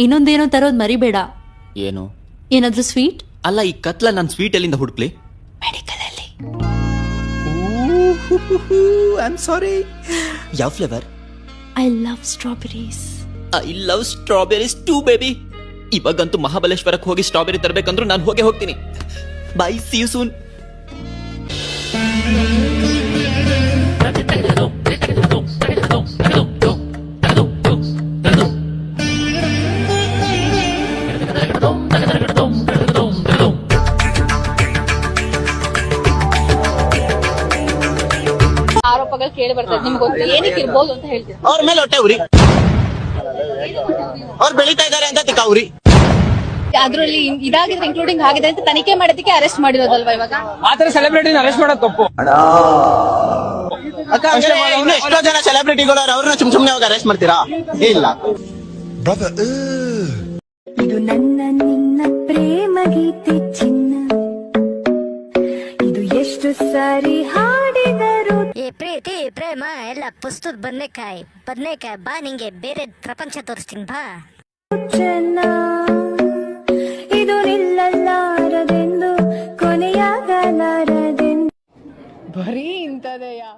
ಇನ್ನೊಂದೇನೋ ತರೋದ್ ಮರಿಬೇಡ. ಏನು? ಏನಾದ್ರೂ ಸ್ವೀಟ್? ಅಲ್ಲ, ಈ ಕತ್ಲ ನಾನು ಸ್ವೀಟ್ ಎಲ್ಲಿಂದ ಹುಡುಕ್ಲಿ? ಮೆಡಿಕಲ್ ಅಲ್ಲಿ. I am sorry. ಯಾವ flavour? I love strawberries. I love strawberries too baby. ಇವಾಗಂತೂ ಮಹಾಬಲೇಶ್ವರಕ್ಕೆ ಹೋಗಿ ಸ್ಟ್ರಾಬೆರಿ ತರಬೇಕಂದ್ರೂ ನಾನು ಹೋಗ್ತೀನಿ. Bye, see you soon. ಆರೋಪಗಳು ಕೇಳಿ ಬರ್ತದೆ, ನಿಮ್ಗೆ ಗೊತ್ತು ಏನಕ್ಕೆ ಇರ್ಬೋದು ಅಂತ ಹೇಳ್ತೀವಿ. ಅವ್ರ ಮೇಲೆ ಹೊಟ್ಟೆ ಉರಿ, ಅವ್ರು ಬೆಳೀತಾ ಇದಾರೆ ಅಂತ ತಿಕ್ಕಾವ್ರಿ. ಅದ್ರಲ್ಲಿ ಇದಾಗಿದ್ರೆ ಇನ್ಕ್ಲೂಡಿಂಗ್ ಆಗಿದೆ ಅಂತ ತನಿಖೆ ಮಾಡೋದಕ್ಕೆ ಅರೆಸ್ಟ್ ಮಾಡಿರೋದಲ್ವಾ ಇವಾಗ? ಆತರ ಸೆಲೆಬ್ರಿಟಿನ ಅರೆಸ್ಟ್ ಮಾಡೋದು ತಪ್ಪು. ಇನ್ನು ಎಷ್ಟೋ ಜನ ಸೆಲೆಬ್ರಿಟಿಗಳು ಅವ್ರನ್ನ ಸುಮ್ನೆ ಹೋಗಿ ಅರೆಸ್ಟ್ ಮಾಡ್ತೀರಾ? ಇಲ್ಲ. ಇದು ನನ್ನ ನಿನ್ನ ಪ್ರೇಮ ಗೀತೆ ಚಿನ್ನ, ಇದು ಎಷ್ಟು ಸಾರಿ ಹಾಡಿದರು. ಈ ಪ್ರೀತಿ ಪ್ರೇಮ ಎಲ್ಲ ಪುಸ್ತದ ಬದನೆಕಾಯಿ ಬಾ, ನಿಂಗೆ ಬೇರೆ ಪ್ರಪಂಚ ತೋರಿಸ್ತೀನಿ ಬಾ. ಚೆನ್ನ ಇದು ನಿಲ್ಲಲಾರದೆಂದು ಕೊನೆಯಾಗಲಾರದೆಂದು. ಬರೀ ಇಂಥದೆಯಾ?